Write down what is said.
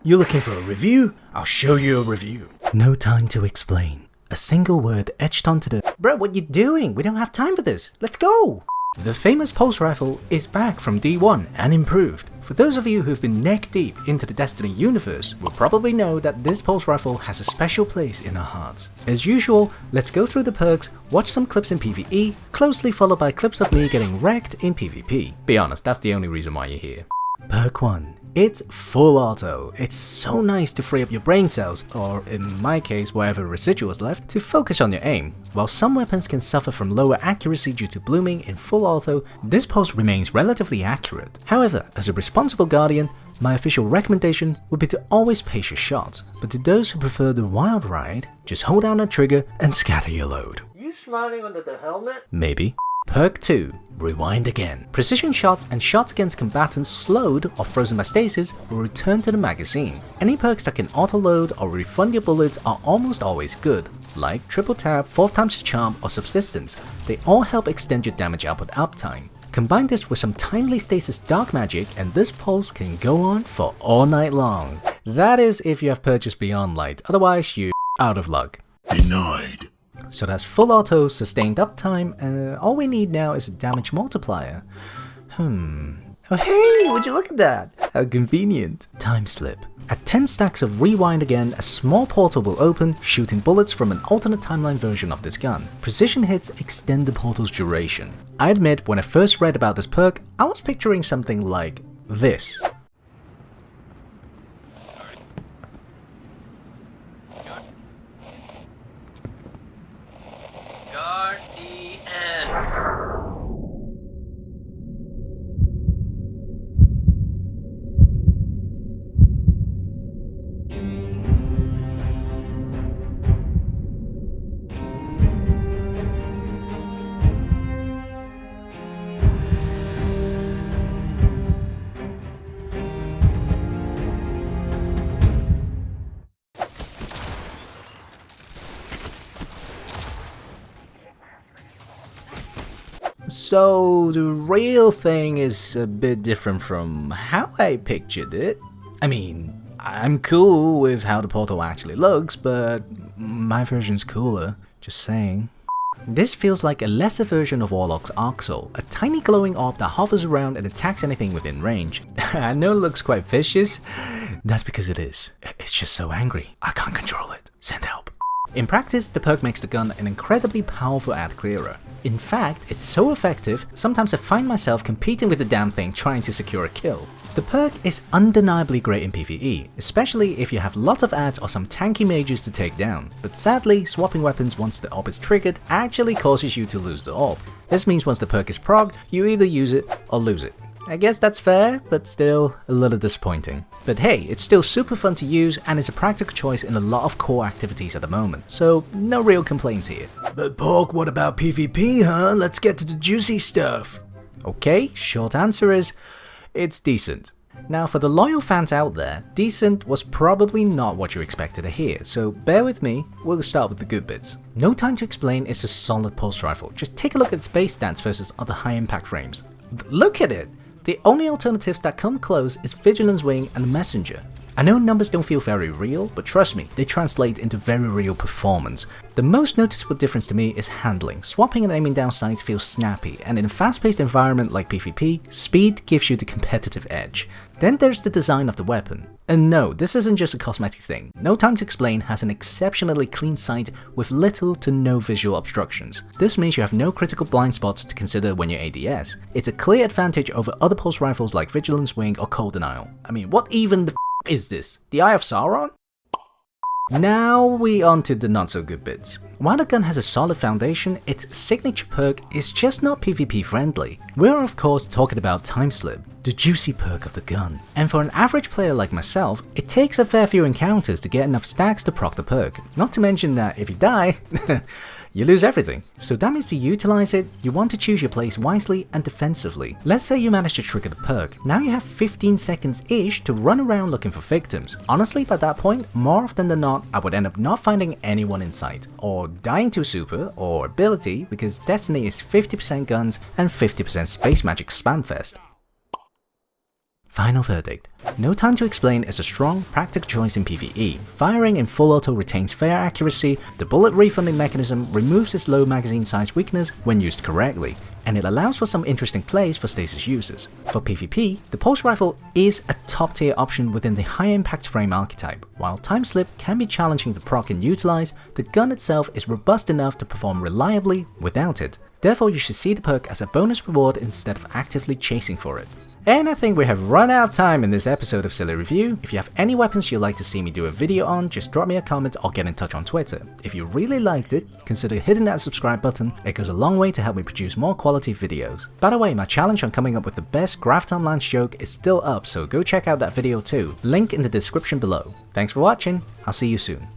You looking for a review? I'll show you a review. No time to explain. A single word etched onto the... Bro, what you doing? We don't have time for this. Let's go! The famous pulse rifle is back from D1 and improved. For those of you who've been neck deep into the Destiny universe will probably know that this pulse rifle has a special place in our hearts. As usual, let's go through the perks, watch some clips in PvE, closely followed by clips of me getting wrecked in PvP. Be honest, that's the only reason why you're here. Perk 1. It's full auto. It's so nice to free up your brain cells, or in my case whatever residual is left, to focus on your aim. While some weapons can suffer from lower accuracy due to blooming in full auto, this pulse remains relatively accurate. However, as a responsible guardian, my official recommendation would be to always pace your shots, but to those who prefer the wild ride, just hold down a trigger and scatter your load. You smiling under the helmet? Maybe. Perk 2. Rewind again. Precision shots and shots against combatants slowed or frozen by stasis will return to the magazine. Any perks that can auto-load or refund your bullets are almost always good, like triple tap, 4 times the charm or subsistence. They all help extend your damage output uptime. Combine this with some timely stasis dark magic and this pulse can go on for all night long. That is if you have purchased Beyond Light, otherwise you're out of luck. Denied. So that's full auto, sustained uptime, and all we need now is a damage multiplier. Oh hey, would you look at that? How convenient. Time slip. At 10 stacks of rewind again, a small portal will open, shooting bullets from an alternate timeline version of this gun. Precision hits extend the portal's duration. I admit, when I first read about this perk, I was picturing something like this. So the real thing is a bit different from how I pictured it. I mean, I'm cool with how the portal actually looks, but my version's cooler, just saying. This feels like a lesser version of Warlock's Arc Soul, a tiny glowing orb that hovers around and attacks anything within range. I know it looks quite vicious, that's because it is. It's just so angry, I can't control it. Send help. In practice, the perk makes the gun an incredibly powerful ad clearer. In fact, it's so effective, sometimes I find myself competing with the damn thing trying to secure a kill. The perk is undeniably great in PvE, especially if you have lots of ads or some tanky mages to take down, but sadly, swapping weapons once the orb is triggered actually causes you to lose the orb. This means once the perk is procced, you either use it or lose it. I guess that's fair, but still a little disappointing. But hey, it's still super fun to use and it's a practical choice in a lot of core activities at the moment, so no real complaints here. But Pork, what about PvP, huh? Let's get to the juicy stuff. Okay, short answer is, it's decent. Now for the loyal fans out there, decent was probably not what you expected to hear, so bear with me, we'll start with the good bits. No time to explain, it's a solid pulse rifle, just take a look at its base stats versus other high impact frames. Look at it! The only alternatives that come close is Vigilance Wing and Messenger. I know numbers don't feel very real, but trust me, they translate into very real performance. The most noticeable difference to me is handling. Swapping and aiming down sights feels snappy, and in a fast-paced environment like PvP, speed gives you the competitive edge. Then there's the design of the weapon. And no, this isn't just a cosmetic thing. No Time to Explain has an exceptionally clean sight with little to no visual obstructions. This means you have no critical blind spots to consider when you ADS. It's a clear advantage over other pulse rifles like Vigilance Wing or Cold Denial. I mean, what even the is this? The Eye of Sauron? Now we on to the not so good bits. While the gun has a solid foundation, its signature perk is just not PvP friendly. We're of course talking about Time Slip, the juicy perk of the gun. And for an average player like myself, it takes a fair few encounters to get enough stacks to proc the perk. Not to mention that if you die, you lose everything. So that means to utilize it, you want to choose your place wisely and defensively. Let's say you manage to trigger the perk. Now you have 15 seconds-ish to run around looking for victims. Honestly, by that point, more often than not, I would end up not finding anyone in sight, or dying to super, or ability, because Destiny is 50% guns and 50% space magic spamfest. Final verdict. No Time to Explain is a strong, practical choice in PvE. Firing in full auto retains fair accuracy, the bullet refunding mechanism removes its low magazine size weakness when used correctly, and it allows for some interesting plays for stasis users. For PvP, the pulse rifle is a top tier option within the high impact frame archetype. While time slip can be challenging to proc and utilize, the gun itself is robust enough to perform reliably without it. Therefore, you should see the perk as a bonus reward instead of actively chasing for it. And I think we have run out of time in this episode of Silly Review. If you have any weapons you'd like to see me do a video on, just drop me a comment or get in touch on Twitter. If you really liked it, consider hitting that subscribe button. It goes a long way to help me produce more quality videos. By the way, my challenge on coming up with the best Graviton Lance joke is still up, so go check out that video too. Link in the description below. Thanks for watching, I'll see you soon.